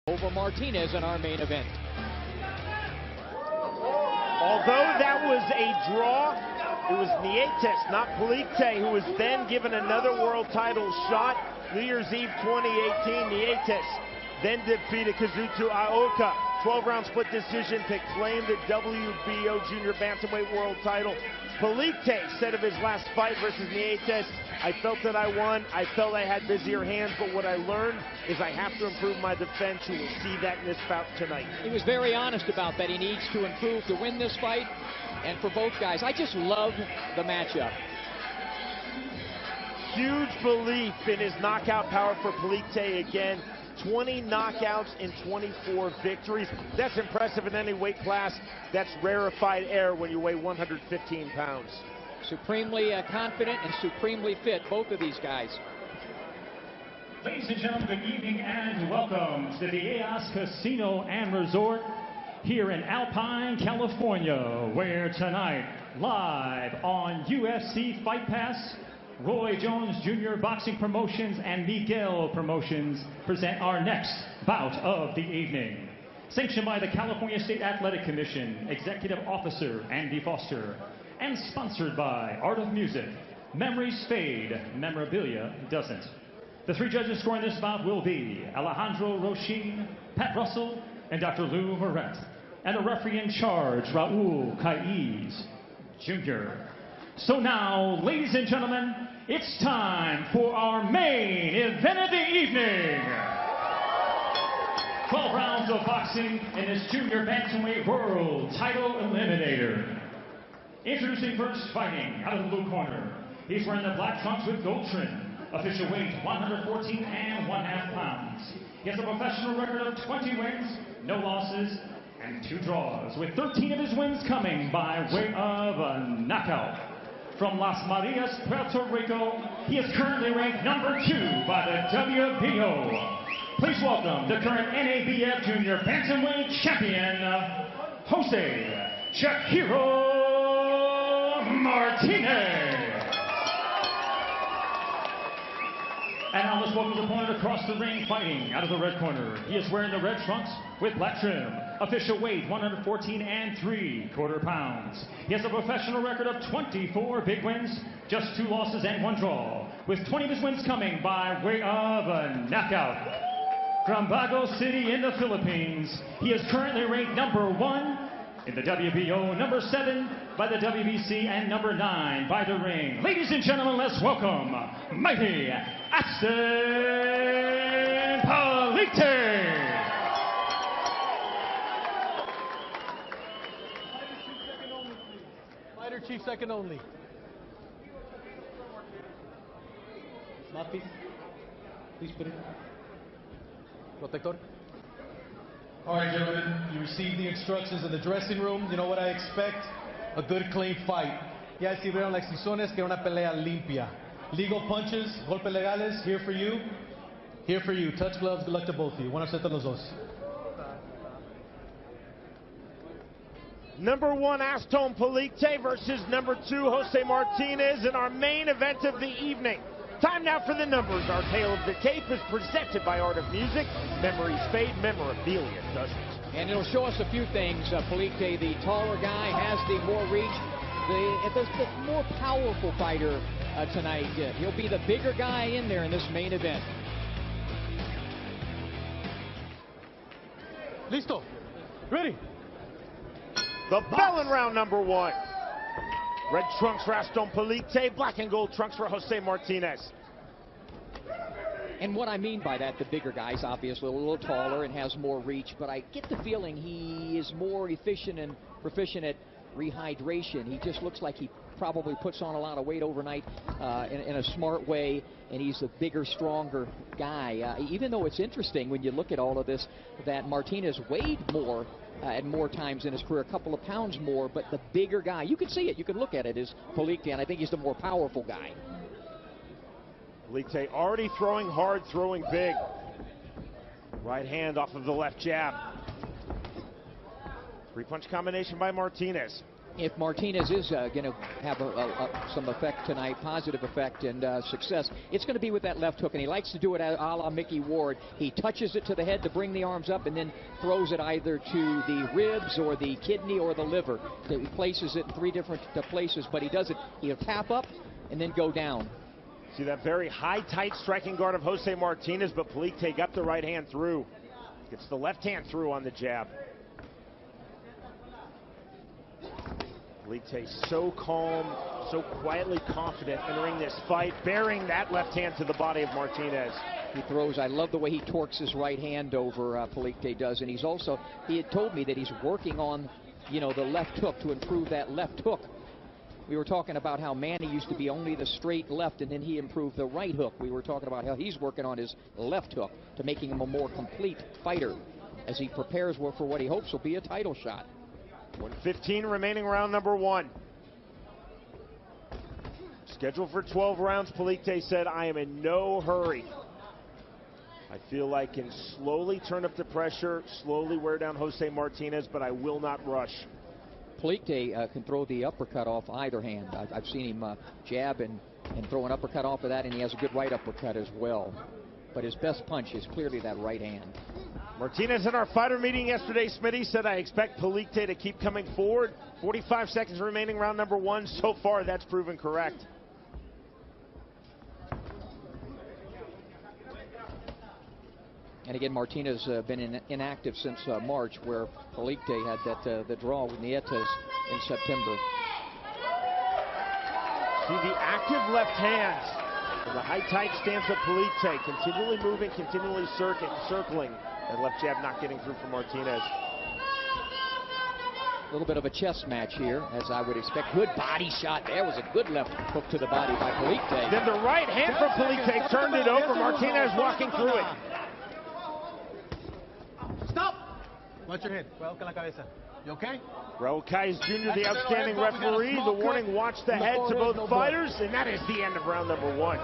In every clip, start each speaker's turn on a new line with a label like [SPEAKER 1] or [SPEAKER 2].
[SPEAKER 1] over Martinez in our main event.
[SPEAKER 2] Although that was a draw, it was Nietes, not Palicte, who was then given another world title shot. New Year's Eve 2018, Nietes then defeated Kazuto Aoka. 12-round split decision to claim the WBO junior bantamweight world title. Palicte said of his last fight versus Nietes, I felt that I won. I felt I had busier hands, but what I learned is I have to improve my defense. You will see that in this bout tonight.
[SPEAKER 1] He was very honest about that. He needs to improve to win this fight. And for both guys, I just love the matchup.
[SPEAKER 2] Huge belief in his knockout power for Palicte again. 20 knockouts in 24 victories. That's impressive in any weight class. That's rarefied air when you weigh 115 pounds.
[SPEAKER 1] Supremely confident and supremely fit, both of these guys.
[SPEAKER 3] Ladies and gentlemen, good evening and welcome to the Viejas Casino and Resort here in Alpine, California, where tonight, live on UFC Fight Pass, Roy Jones Jr. Boxing Promotions and Miguel Promotions present our next bout of the evening. Sanctioned by the California State Athletic Commission, Executive Officer Andy Foster, and sponsored by Art of Music. Memories fade, memorabilia doesn't. The three judges scoring this bout will be Alejandro Rochin, Pat Russell, and Dr. Lou Moret. And a referee in charge, Raul Caiz Jr. So now, ladies and gentlemen, it's time for our main event of the evening. 12 rounds of boxing in this junior bantamweight world title eliminator. Introducing first, fighting out of the blue corner. He's wearing the black trunks with gold trim. Official weight 114 and 1/2 pounds. He has a professional record of 20 wins, no losses, and 2 draws, with 13 of his wins coming by way of a knockout. From Las Marias, Puerto Rico, he is currently ranked number 2 by the WBO. Please welcome the current NABF Junior Bantamweight Champion, Jose Shakiro Martinez. And now let's welcome the opponent across the ring, fighting out of the red corner. He is wearing the red trunks with black trim. Official weight 114 and 3/4 pounds. He has a professional record of 24 big wins, just 2 losses and 1 draw, with 20 of his wins coming by way of a knockout. From Bago City in the Philippines, he is currently ranked number 1 in the WBO, number 7 by the WBC, and number 9 by the ring. Ladies and gentlemen, let's welcome mighty Aston Palicte.
[SPEAKER 4] Fighter chief second only. Mouthpiece. Please put it. Protector. All right, gentlemen, you received the instructions in the dressing room. You know what I expect? A good, clean fight. Ya recibieron las instrucciones que una pelea limpia. Legal punches, golpes legales, here for you. Here for you. Touch gloves, good luck to both of you. Buena suerte a los dos.
[SPEAKER 2] Number 1, Aston Palicte versus number 2, Jose Martinez in our main event of the evening. Time now for the numbers. Our tale of the tape is presented by Art of Music. Memories fade, memorabilia doesn't.
[SPEAKER 1] And it'll show us a few things. Palicte, the taller guy, has the more reach. The more powerful fighter tonight. He'll be the bigger guy in there in this main event.
[SPEAKER 4] Listo. Ready.
[SPEAKER 2] The bell in round number 1. Red trunks for Aston Palicte, black and gold trunks for Jose Martinez.
[SPEAKER 1] And what I mean by that, the bigger guy's obviously a little taller and has more reach, but I get the feeling he is more efficient and proficient at rehydration. He just looks like he probably puts on a lot of weight overnight in a smart way, and he's a bigger, stronger guy. Even though it's interesting when you look at all of this that Martinez weighed more at more times in his career, a couple of pounds more, but the bigger guy, you can see it, you can look at it, is Palicte, and I think he's the more powerful guy.
[SPEAKER 2] Palicte already throwing hard, throwing big. Right hand off of the left jab. 3-punch combination by Martinez.
[SPEAKER 1] if Martinez is going to have some effect tonight, positive effect and success, it's going to be with that left hook, and he likes to do it a la Mickey Ward. He touches it to the head to bring the arms up and then throws it either to the ribs or the kidney or the liver. He places it in 3 different places, but he does it. He'll tap up and then go down.
[SPEAKER 2] See that very high, tight striking guard of Jose Martinez, but Palicte got the right hand through. Gets the left hand through on the jab. Palicte so calm, so quietly confident entering this fight, bearing that left hand to the body of Martinez.
[SPEAKER 1] He throws, I love the way he torques his right hand over, Palicte does, and he had told me that he's working on, the left hook to improve that left hook. We were talking about how Manny used to be only the straight left, and then he improved the right hook. We were talking about how he's working on his left hook to making him a more complete fighter as he prepares for what he hopes will be a title shot.
[SPEAKER 2] 1:15 remaining, round number 1. Scheduled for 12 rounds, Palicte said, I am in no hurry. I feel I can slowly turn up the pressure, slowly wear down Jose Martinez, but I will not rush.
[SPEAKER 1] Palicte can throw the uppercut off either hand. I've seen him jab and throw an uppercut off of that, and he has a good right uppercut as well. But his best punch is clearly that right hand.
[SPEAKER 2] Martinez in our fighter meeting yesterday, Smitty, said, I expect Palicte to keep coming forward. 45 seconds remaining, round number 1. So far, that's proven correct.
[SPEAKER 1] And again, Martinez been inactive since March, where Palicte had that the draw with Nietes in September.
[SPEAKER 2] See the active left hand. And the high tight stance of Palicte, continually moving, continually circling. And left jab not getting through for Martinez.
[SPEAKER 1] A little bit of a chess match here, as I would expect. Good body shot. There was a good left hook to the body by Palicte.
[SPEAKER 2] Then the right hand from Palicte turned it over. Martinez walking through it.
[SPEAKER 4] Stop! Watch your head. Well, con la cabeza. You okay?
[SPEAKER 2] Raul Calles Jr., the outstanding referee. The warning, watch the head to both fighters. And that is the end of round number 1.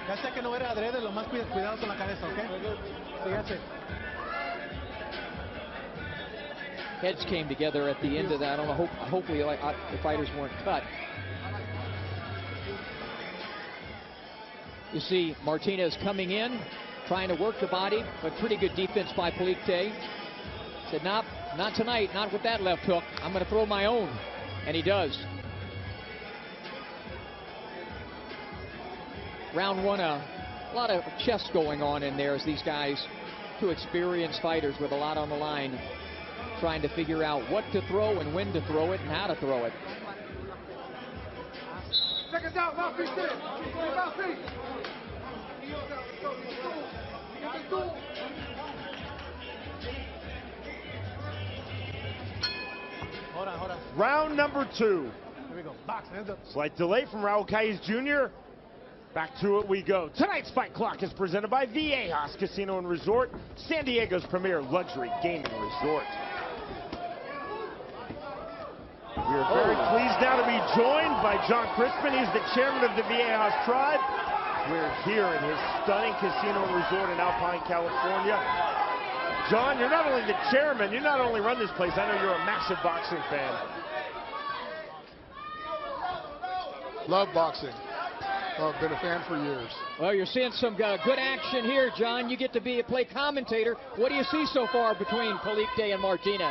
[SPEAKER 4] Ya sé que no era adrede, lo más cuidado con la cabeza, okay? Fíjate.
[SPEAKER 1] Heads came together at the end of that. I don't know, hopefully the fighters weren't cut. You see Martinez coming in, trying to work the body, but pretty good defense by Palicte. Said, nope, not tonight, not with that left hook. I'm going to throw my own. And he does. Round 1, a lot of chess going on in there as these guys, 2 experienced fighters with a lot on the line, trying to figure out what to throw and when to throw it and how to throw it.
[SPEAKER 2] Round number 2.
[SPEAKER 4] Here we go. Box, hands up.
[SPEAKER 2] Slight delay from Raul Calles Jr. Back to it we go. Tonight's Fight Clock is presented by Viejas Casino and Resort, San Diego's premier luxury gaming resort. We are very pleased now to be joined by John Crispin. He's the chairman of the Viejas tribe. We're here in his stunning casino and resort in Alpine, California. John, you're not only the chairman, you not only run this place, I know you're a massive boxing fan.
[SPEAKER 5] Love boxing. I've been a fan for years.
[SPEAKER 1] Well, you're seeing some good action here, John. You get to play commentator. What do you see so far between Palicte and Martinez?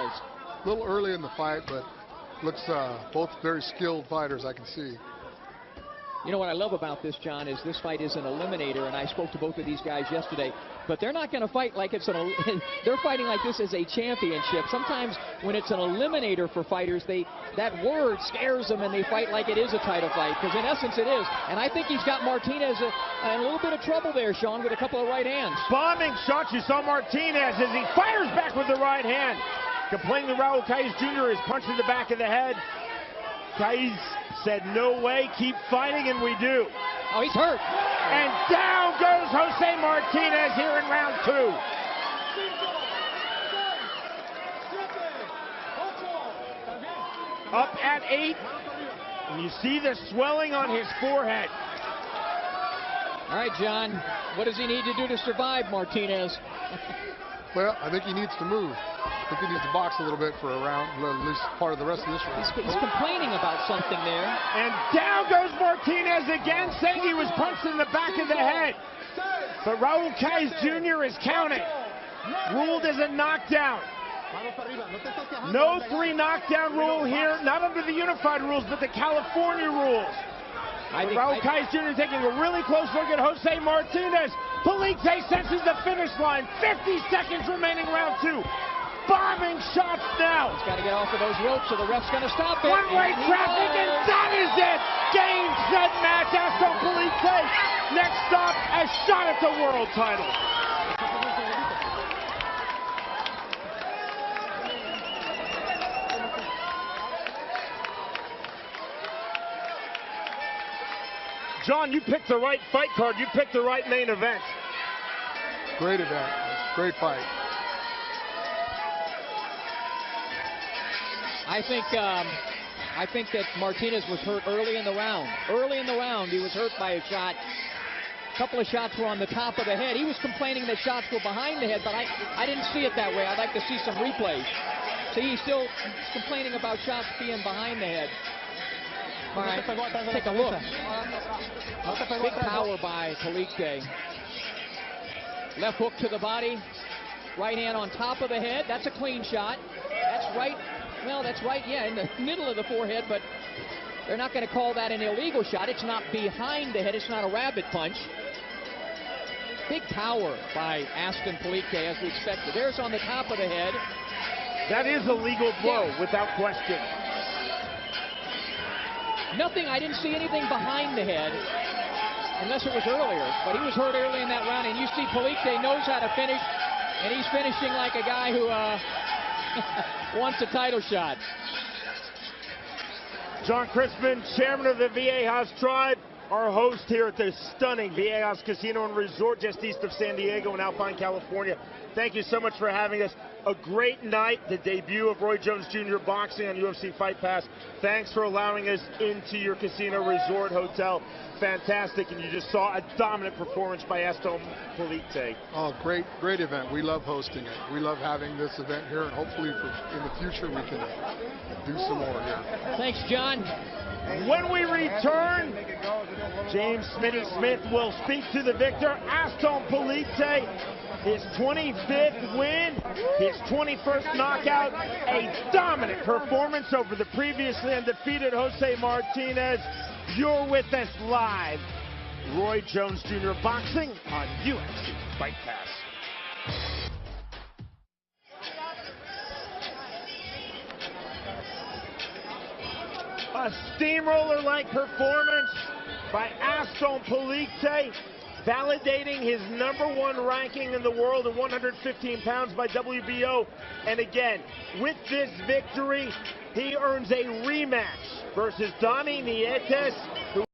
[SPEAKER 5] A little early in the fight, but looks both very skilled fighters, I can see.
[SPEAKER 1] You know what I love about this, John, is this fight is an eliminator, and I spoke to both of these guys yesterday, but they're not going to fight like it's they're fighting like this is a championship. Sometimes when it's an eliminator for fighters, that word scares them and they fight like it is a title fight, because in essence it is. And I think he's got Martinez in a little bit of trouble there, Sean, with a couple of right hands.
[SPEAKER 2] Bombing shots. You saw Martinez as he fires back with the right hand. Complaining to Raul Calles Jr. is punched in the back of the head. Calles said, no way, keep fighting, and we do.
[SPEAKER 1] Oh, he's hurt.
[SPEAKER 2] And down goes Jose Martinez here in round 2. Up at 8. And you see the swelling on his forehead.
[SPEAKER 1] All right, John, what does he need to do to survive, Martinez?
[SPEAKER 5] Well, I think he needs to move. I think he needs to box a little bit for a round, at least part of the rest of this round.
[SPEAKER 1] He's complaining about something there.
[SPEAKER 2] And down goes Martinez again, saying he was punched in the back of the head. But Raul Kais Jr. is counting. Ruled as a knockdown. No 3 knockdown rule here, not under the unified rules, but the California rules. Raul Kais Jr. taking a really close look at Jose Martinez. Palicte senses the finish line. 50 seconds remaining, round 2. Bombing shots now.
[SPEAKER 1] He's got to get off of those ropes, so the ref's going to stop it.
[SPEAKER 2] One-way traffic, and that is it. Game, set, match. Aston Palicte. Next stop, a shot at the world title. John, you picked the right fight card. You picked the right main event.
[SPEAKER 5] Great event. Great fight.
[SPEAKER 1] I think that Martinez was hurt early in the round. Early in the round, he was hurt by a shot. A couple of shots were on the top of the head. He was complaining that shots were behind the head, but I didn't see it that way. I'd like to see some replays. See, he's still complaining about shots being behind the head. All right, take a look. Big power by Palicte. Left hook to the body. Right hand on top of the head. That's a clean shot. That's right. Well, that's right, yeah, in the middle of the forehead, but they're not going to call that an illegal shot. It's not behind the head. It's not a rabbit punch. Big power by Aston Palicte, as we expected. There's on the top of the head.
[SPEAKER 2] That is a legal blow, without question.
[SPEAKER 1] Nothing, I didn't see anything behind the head, unless it was earlier. But he was hurt early in that round, and you see Palicte knows how to finish, and he's finishing like a guy who wants a title shot.
[SPEAKER 2] John Crispin, chairman of the Viejas Tribe, our host here at the stunning Viejas Casino and Resort just east of San Diego in Alpine, California. Thank you so much for having us. A great night, the debut of Roy Jones Jr. boxing on UFC Fight Pass. Thanks for allowing us into your casino resort hotel. Fantastic, and you just saw a dominant performance by Aston Palicte.
[SPEAKER 5] Oh, great event. We love hosting it. We love having this event here, and hopefully in the future we can do some more here.
[SPEAKER 1] Thanks, John.
[SPEAKER 2] When we return, James Smitty Smith will speak to the victor, Aston Palicte. His 25th win, his 21st knockout, a dominant performance over the previously undefeated Jose Martinez. You're with us live. Roy Jones Jr. Boxing on UFC Fight Pass. A steamroller-like performance by Aston Palicte, validating his #1 ranking in the world at 115 pounds by WBO. And again, with this victory, he earns a rematch versus Donnie Nietes, who